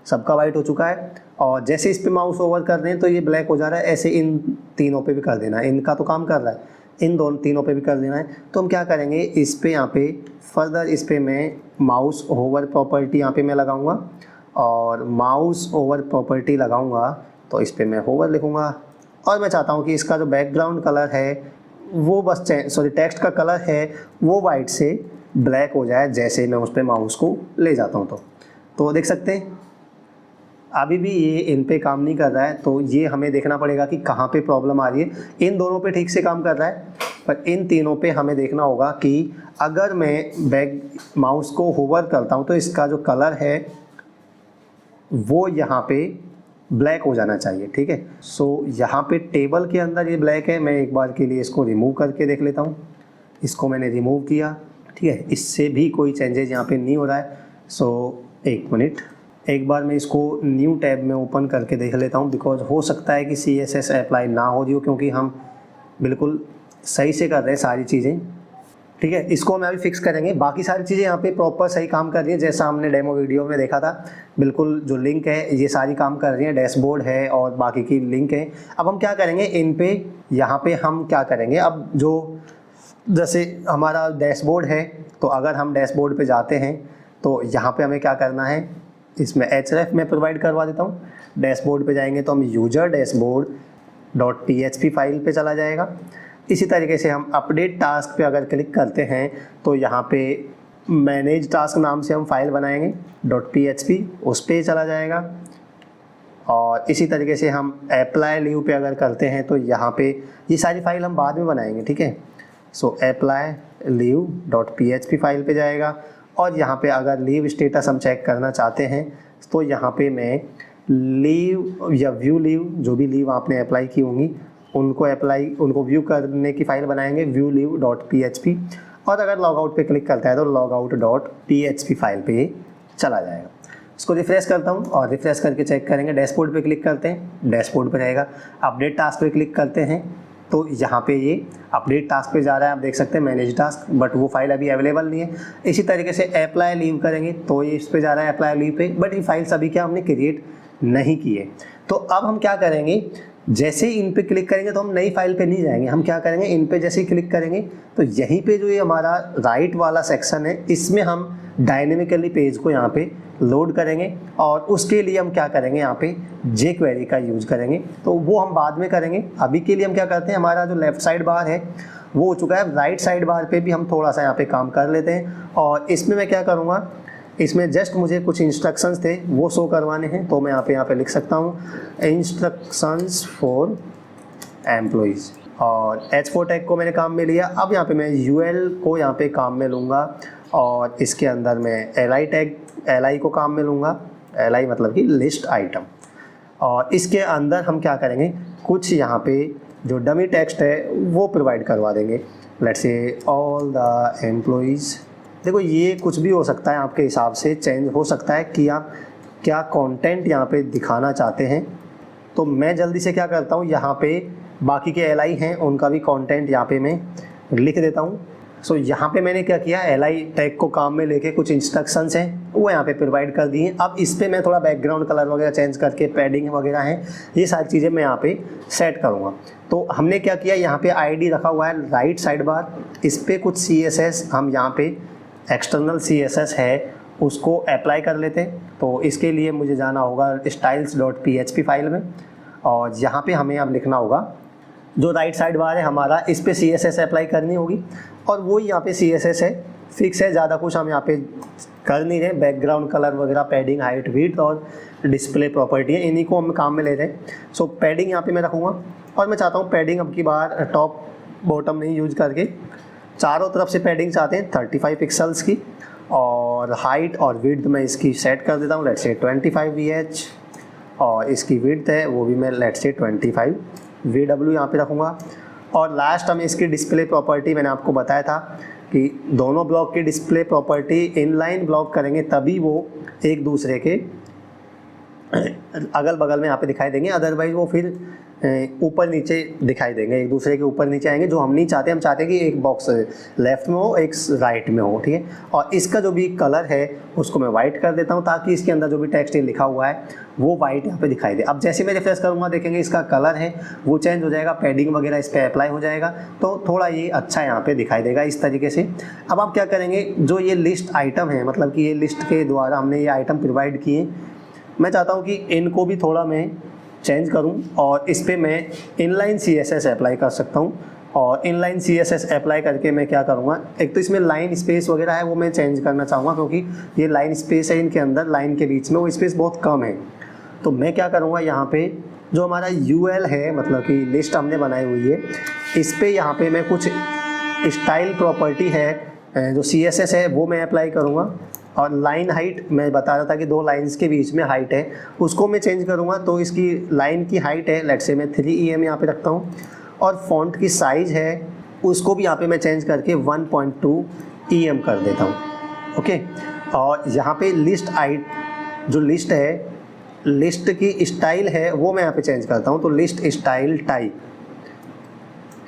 सबका वाइट हो चुका है। और जैसे इस पे माउस ओवर कर रहे हैं तो ये ब्लैक हो जा रहा है, ऐसे इन तीनों पे भी कर देना है, इनका तो काम कर रहा है, इन दोनों तीनों पे भी कर देना है। तो हम क्या करेंगे, इस पे यहाँ पे फर्दर इस पे मैं माउस ओवर प्रॉपर्टी यहाँ पे मैं लगाऊंगा, और माउस ओवर प्रॉपर्टी लगाऊंगा तो इस पे मैं होवर लिखूंगा। और मैं चाहता हूँ कि इसका जो बैकग्राउंड कलर है वो बस टेक्स्ट का कलर है वो वाइट से ब्लैक हो जाए जैसे मैं उस पर माउस को ले जाता हूँ। तो देख सकते हैं अभी भी ये इन पे काम नहीं कर रहा है, तो ये हमें देखना पड़ेगा कि कहाँ पे प्रॉब्लम आ रही है। इन दोनों पे ठीक से काम कर रहा है, पर इन तीनों पे हमें देखना होगा कि अगर मैं बैक माउस को होवर करता हूँ तो इसका जो कलर है वो यहाँ पे ब्लैक हो जाना चाहिए। ठीक है, सो यहाँ पे टेबल के अंदर ये ब्लैक है, मैं एक बार के लिए इसको रिमूव करके देख लेता हूँ। इसको मैंने रिमूव किया, ठीक है, इससे भी कोई चेंजेस यहाँ पे नहीं हो रहा है। सो एक मिनट, एक बार मैं इसको न्यू टैब में ओपन करके देख लेता हूँ, बिकॉज हो सकता है कि CSS अप्लाई ना हो रही हो, क्योंकि हम बिल्कुल सही से कर रहे हैं सारी चीज़ें। ठीक है, इसको हम अभी फिक्स करेंगे। बाकी सारी चीज़ें यहाँ पे प्रॉपर सही काम कर रही है, जैसा हमने डेमो वीडियो में देखा था। बिल्कुल जो लिंक है ये सारी काम कर रही है, डैशबोर्ड है और बाकी की लिंक है। अब हम क्या करेंगे, इन पे यहाँ पे हम क्या करेंगे, अब जो जैसे हमारा डैशबोर्ड है, तो अगर हम डैशबोर्ड पे जाते हैं तो यहाँ पे हमें क्या करना है, इसमें href मैं प्रोवाइड करवा देता हूँ। डैशबोर्ड पे जाएंगे तो हम यूजर डैशबोर्ड .php फाइल पे चला जाएगा। इसी तरीके से हम अपडेट टास्क पे अगर क्लिक करते हैं तो यहाँ पे मैनेज टास्क नाम से हम फाइल बनाएंगे .php, उस पर चला जाएगा। और इसी तरीके से हम अप्लाई लीव पे अगर करते हैं तो यहाँ पे ये सारी फाइल हम बाद में बनाएंगे। ठीक है, so apply leave .php file पे जाएगा। और यहाँ पे अगर लीव स्टेटस हम चेक करना चाहते हैं तो यहाँ पे मैं लीव या व्यू लीव, जो भी लीव आपने अप्लाई की होंगी उनको व्यू करने की फ़ाइल बनाएंगे viewleave.php। और अगर लॉगआउट पे क्लिक करता है तो logout.php फाइल पे चला जाएगा। इसको रिफ्रेश करता हूँ और रिफ्रेश करके चेक करेंगे। डैशबोर्ड पे क्लिक करते हैं, डैशबोर्ड पे रहेगा। अपडेट टास्क पे क्लिक करते हैं तो यहाँ पे ये अपडेट टास्क पे जा रहा है, आप देख सकते हैं मैनेज टास्क, बट वो फाइल अभी अवेलेबल नहीं है। इसी तरीके से अप्लाई लीव करेंगे तो ये इस पे जा रहा है अप्लाई लीव पे, बट ये फाइल्स अभी क्या हमने क्रिएट नहीं की है। तो अब हम क्या करेंगे, जैसे ही इन पे क्लिक करेंगे तो हम नई फाइल पे नहीं जाएंगे, हम क्या करेंगे, इन पे जैसे ही क्लिक करेंगे तो यहीं पे जो ये हमारा राइट वाला सेक्शन है इसमें हम डायनेमिकली पेज को यहाँ पे लोड करेंगे। और उसके लिए हम क्या करेंगे, यहाँ पे jQuery का यूज करेंगे, तो वो हम बाद में करेंगे। अभी के लिए हम क्या करते हैं, हमारा जो लेफ्ट साइड बार है वो हो चुका है, राइट साइड बार पे भी हम थोड़ा सा यहाँ पे काम कर लेते हैं। और इसमें मैं क्या करूँगा, इसमें जस्ट मुझे कुछ इंस्ट्रक्शंस थे वो शो करवाने हैं, तो मैं यहाँ पे लिख सकता हूँ इंस्ट्रक्शंस फॉर एम्प्लॉइज़। और H4 टैग को मैंने काम में लिया। अब यहाँ पे मैं UL को यहाँ पे काम में लूँगा और इसके अंदर मैं LI टैग LI को काम में लूँगा। LI मतलब कि लिस्ट आइटम। और इसके अंदर हम क्या करेंगे, कुछ यहाँ पे जो डमी टेक्स्ट है वो प्रोवाइड करवा देंगे। Let's say all the employees. देखो ये कुछ भी हो सकता है, आपके हिसाब से चेंज हो सकता है कि आप क्या कंटेंट यहाँ पे दिखाना चाहते हैं। तो मैं जल्दी से क्या करता हूँ, यहाँ पे बाकी के LI हैं उनका भी कंटेंट यहाँ पे मैं लिख देता हूँ। सो यहाँ पे मैंने क्या किया, LI टैग को काम में लेके कुछ इंस्ट्रक्शंस हैं वो यहाँ पे प्रोवाइड कर दिए। अब इस पर मैं थोड़ा बैकग्राउंड कलर वगैरह चेंज करके पैडिंग वगैरह हैं, ये सारी चीज़ें मैं यहाँ पे सेट करूँगा। तो हमने क्या किया, यहाँ पे ID रखा हुआ है राइट साइड बार, इस पर कुछ CSS हम यहाँ पे एक्सटर्नल CSS है उसको अप्लाई कर लेते हैं। तो इसके लिए मुझे जाना होगा styles.php फाइल में, और यहाँ पे हमें अब लिखना होगा जो राइट साइड बार है हमारा, इस पे CSS अप्लाई करनी होगी। और वही यहाँ पे CSS है, फिक्स है, ज़्यादा कुछ हम यहाँ पे कर नहीं रहे। बैकग्राउंड कलर वगैरह, पैडिंग, हाइट, विड्थ और डिस्प्ले प्रॉपर्टी है, इन्हीं को हम काम में ले रहे हैं। सो पैडिंग यहाँ पे मैं रखूँगा, और मैं चाहता हूँ पैडिंग अब की बार टॉप बॉटम नहीं यूज करके चारों तरफ से पैडिंग चाहते हैं 35 पिक्सल्स की। और हाइट और विड्थ मैं इसकी सेट कर देता हूँ, लेट्स से 25 VH। और इसकी विड्थ है वो भी मैं लेट्स से 25 VW यहाँ पे रखूँगा। और लास्ट हम इसकी डिस्प्ले प्रॉपर्टी, मैंने आपको बताया था कि दोनों ब्लॉक की डिस्प्ले प्रॉपर्टी इनलाइन ब्लॉक करेंगे तभी वो एक दूसरे के अगल बगल में यहाँ पे दिखाई देंगे, अदरवाइज वो फिर ऊपर नीचे दिखाई देंगे, एक दूसरे के ऊपर नीचे आएंगे, जो हम नहीं चाहते। हम चाहते हैं कि एक बॉक्स लेफ्ट में हो, एक राइट में हो, ठीक है। और इसका जो भी कलर है उसको मैं वाइट कर देता हूँ, ताकि इसके अंदर जो भी टेक्स्ट लिखा हुआ है वो वाइट यहाँ पे दिखाई दे। अब जैसे मैं रिफ्रेश करूँगा देखेंगे इसका कलर है वो चेंज हो जाएगा, पैडिंग वगैरह इस पर अप्लाई हो जाएगा, तो थोड़ा ये अच्छा यहाँ पे दिखाई देगा इस तरीके से। अब आप क्या करेंगे, जो ये लिस्ट आइटम है, मतलब कि ये लिस्ट के द्वारा हमने ये आइटम प्रोवाइड किए, मैं चाहता हूँ कि इनको भी थोड़ा मैं चेंज करूं और इस पर मैं इनलाइन CSS अप्लाई कर सकता हूं। और इनलाइन CSS अप्लाई करके मैं क्या करूंगा, एक तो इसमें लाइन स्पेस वगैरह है वो मैं चेंज करना चाहूँगा, क्योंकि ये लाइन स्पेस है इनके अंदर, लाइन के बीच में वो स्पेस बहुत कम है। तो मैं क्या करूँगा, यहाँ पे जो हमारा UL है, मतलब कि लिस्ट हमने बनाई हुई है, इस पर यहाँ पे मैं कुछ स्टाइल प्रॉपर्टी है जो CSS है वो मैं अप्लाई करूँगा। और लाइन हाइट मैं बता रहा था कि 2 लाइंस के बीच में हाइट है, उसको मैं चेंज करूँगा। तो इसकी लाइन की हाइट है, लेट्स से मैं 3 EM यहाँ पे रखता हूँ। और फॉन्ट की साइज़ है उसको भी यहाँ पे मैं चेंज करके 1.2 EM कर देता हूँ, ओके। और यहाँ पे लिस्ट जो लिस्ट है, लिस्ट की स्टाइल है वो मैं यहाँ पे चेंज करता हूँ। तो लिस्ट स्टाइल टाइप,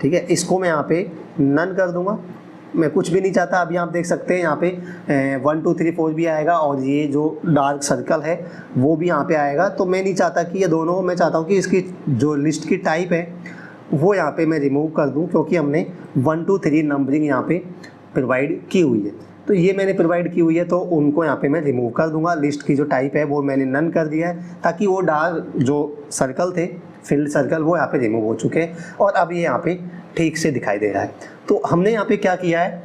ठीक है, इसको मैं यहाँ पे नन कर दूँगा। मैं कुछ भी नहीं चाहता। अभी आप देख सकते हैं यहाँ पे 1 2 3 4 भी आएगा और ये जो डार्क सर्कल है वो भी यहाँ पे आएगा। तो मैं नहीं चाहता कि ये दोनों, मैं चाहता हूँ कि इसकी जो लिस्ट की टाइप है वो यहाँ पे मैं रिमूव कर दूँ, क्योंकि हमने 1 2 3 नंबरिंग यहाँ पे प्रोवाइड की हुई है। तो ये मैंने प्रोवाइड की हुई है, तो उनको यहाँ पे मैं रिमूव कर दूंगा। लिस्ट की जो टाइप है वो मैंने नन कर दिया है, ताकि वो डार्क जो सर्कल थे, फील्ड सर्कल, वो यहाँ पे रिमूव हो चुके हैं और अब ये यहाँ पे ठीक से दिखाई दे रहा है। तो हमने यहाँ पे क्या किया है,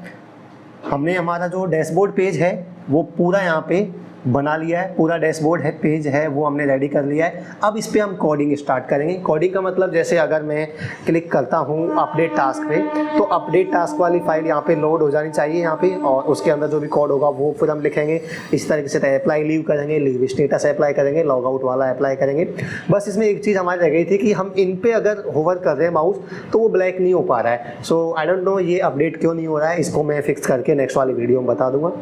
हमने हमारा जो डैशबोर्ड पेज है वो पूरा यहाँ पे बना लिया है, पूरा डैशबोर्ड है पेज है वो हमने रेडी कर लिया है। अब इस पर हम कोडिंग स्टार्ट करेंगे। कोडिंग का मतलब जैसे अगर मैं क्लिक करता हूँ अपडेट टास्क पे, तो अपडेट टास्क वाली फाइल यहाँ पे लोड हो जानी चाहिए यहाँ पे, और उसके अंदर जो भी कोड होगा वो फिर हम लिखेंगे इस तरीके से। अप्लाई लीव करेंगे, लीव स्टेटस अप्लाई करेंगे, लॉग आउट वाला अप्लाई करेंगे। बस इसमें एक चीज़ हमारी रह गई थी कि हम इन पर अगर होवर कर रहे हैं माउस तो वो ब्लैक नहीं हो पा रहा है। सो आई डोंट नो ये अपडेट क्यों नहीं हो रहा है, इसको मैं फिक्स करके नेक्स्ट वाली वीडियो में बता दूंगा।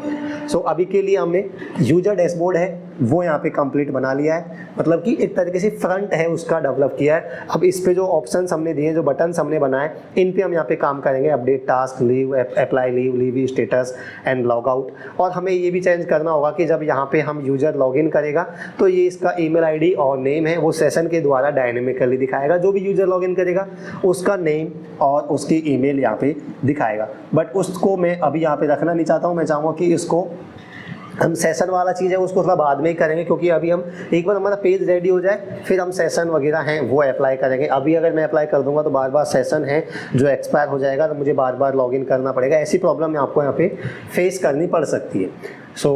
सो अभी के लिए हमने यूजर डैशबोर्ड है वो यहाँ पे कंप्लीट बना लिया है, मतलब कि एक तरीके से फ्रंट है उसका डेवलप किया है। अब इस पे जो ऑप्शंस हमने दिए, जो बटन्स हमने बनाए, इन पे हम यहाँ पे काम करेंगे। Update task, leave, apply leave, leave status and log out. और हमें ये भी चेंज करना होगा कि जब यहाँ पे हम यूजर लॉगिन करेगा तो ये इसका ईमेल आईडी और नेम है वो सेशन के द्वारा डायनेमिकली दिखाएगा। जो भी यूजर लॉगिन करेगा उसका नेम और उसकी ईमेल यहाँ पे दिखाएगा। बट उसको मैं अभी यहाँ पे रखना नहीं चाहता हूँ। मैं चाहूँगा कि इसको हम सेशन वाला चीज़ है उसको थोड़ा बाद में ही करेंगे, क्योंकि अभी हम एक बार हमारा पेज रेडी हो जाए फिर हम सेशन वगैरह हैं वो अप्लाई करेंगे। अभी अगर मैं अप्लाई कर दूंगा तो बार बार सेशन है जो एक्सपायर हो जाएगा, तो मुझे बार बार लॉगिन करना पड़ेगा। ऐसी प्रॉब्लम आपको यहाँ पे फेस करनी पड़ सकती है। सो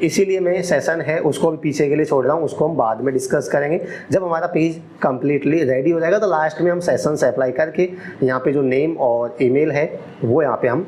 इसीलिए मैं सेशन है उसको भी पीछे के लिए छोड़ रहा हूँ, उसको हम बाद में डिस्कस करेंगे। जब हमारा पेज कम्प्लीटली रेडी हो जाएगा तो लास्ट में हम सेशन से अप्लाई करके यहाँ पे जो नेम और ईमेल है वो यहाँ पे हम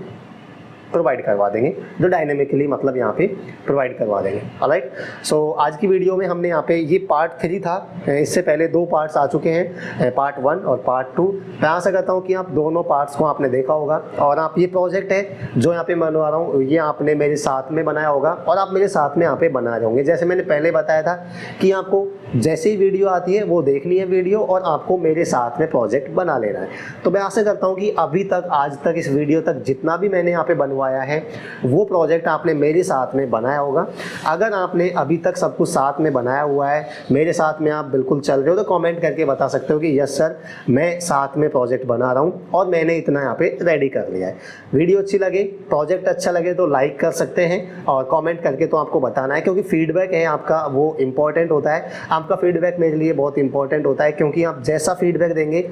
प्रोवाइड करवा देंगे, जो डायनेमिकली मतलब यहाँ पे प्रोवाइड करवा देंगे। ऑलराइट, सो आज की वीडियो में हमने यहाँ पे ये पार्ट 3 था, इससे पहले 2 पार्ट्स आ चुके हैं, पार्ट 1 और पार्ट 2। मैं आशा करता हूँ कि आप दोनों पार्ट्स को आपने देखा होगा और आप ये प्रोजेक्ट है जो यहाँ पे बनवा रहा हूँ ये आपने मेरे साथ में बनाया होगा और आप मेरे साथ में यहाँ पे बना रहे होंगे। जैसे मैंने पहले बताया था कि आपको जैसे ही वीडियो आती है वो देखनी है वीडियो और आपको मेरे साथ में प्रोजेक्ट बना लेना है। तो मैं आशा करता हूँ कि अभी तक, आज तक, इस वीडियो तक जितना भी मैंने यहाँ पे बनवाया है वो प्रोजेक्ट आपने मेरे साथ में बनाया होगा। अगर आपने अभी तक सब कुछ साथ में बनाया हुआ है, मेरे साथ में आप बिल्कुल चल रहे हो, तो कमेंट करके बता सकते हो कि यस सर मैं साथ में प्रोजेक्ट बना रहा हूँ और मैंने इतना यहाँ पे रेडी कर लिया है। वीडियो अच्छी लगे, प्रोजेक्ट अच्छा लगे तो लाइक कर सकते हैं और कमेंट करके तो आपको बताना है, क्योंकि फीडबैक है आपका वो इम्पोर्टेंट होता है। आपका फीडबैक मेरे लिए बहुत इंपॉर्टेंट होता है, क्योंकि आप जैसा फीडबैक देंगे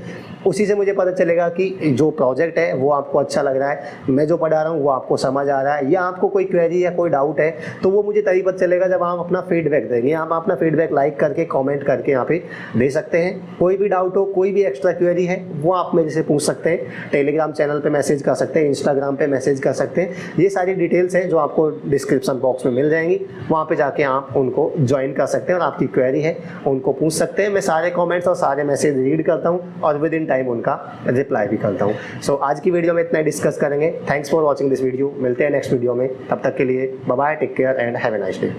उसी से मुझे पता चलेगा कि जो प्रोजेक्ट है वो आपको अच्छा लग रहा है, मैं जो पढ़ा रहा हूँ वो आपको समझ आ रहा है, या आपको कोई क्वेरी या कोई डाउट है तो वो मुझे तभी पता चलेगा जब आप अपना फीडबैक देंगे। आप अपना फीडबैक लाइक करके कमेंट करके यहाँ पे दे सकते हैं। कोई भी डाउट हो, कोई भी एक्स्ट्रा क्वेरी है वो आप मेरे से पूछ सकते हैं। टेलीग्राम चैनल पे मैसेज कर सकते हैं, इंस्टाग्राम पे मैसेज कर सकते हैं। ये सारी डिटेल्स हैं जो आपको डिस्क्रिप्शन बॉक्स में मिल जाएंगी, वहाँ पे जाके आप उनको ज्वाइन कर सकते हैं और आपकी क्वेरी है उनको पूछ सकते हैं। मैं सारे कमेंट्स और सारे मैसेज रीड करता हूँ और विद इन टाइम उनका रिप्लाई भी करता हूँ। सो आज की वीडियो में इतना डिस्कस करेंगे। Thanks for watching this video. मिलते हैं नेक्स्ट वीडियो में, तब तक के लिए bye bye, take care and have a nice day.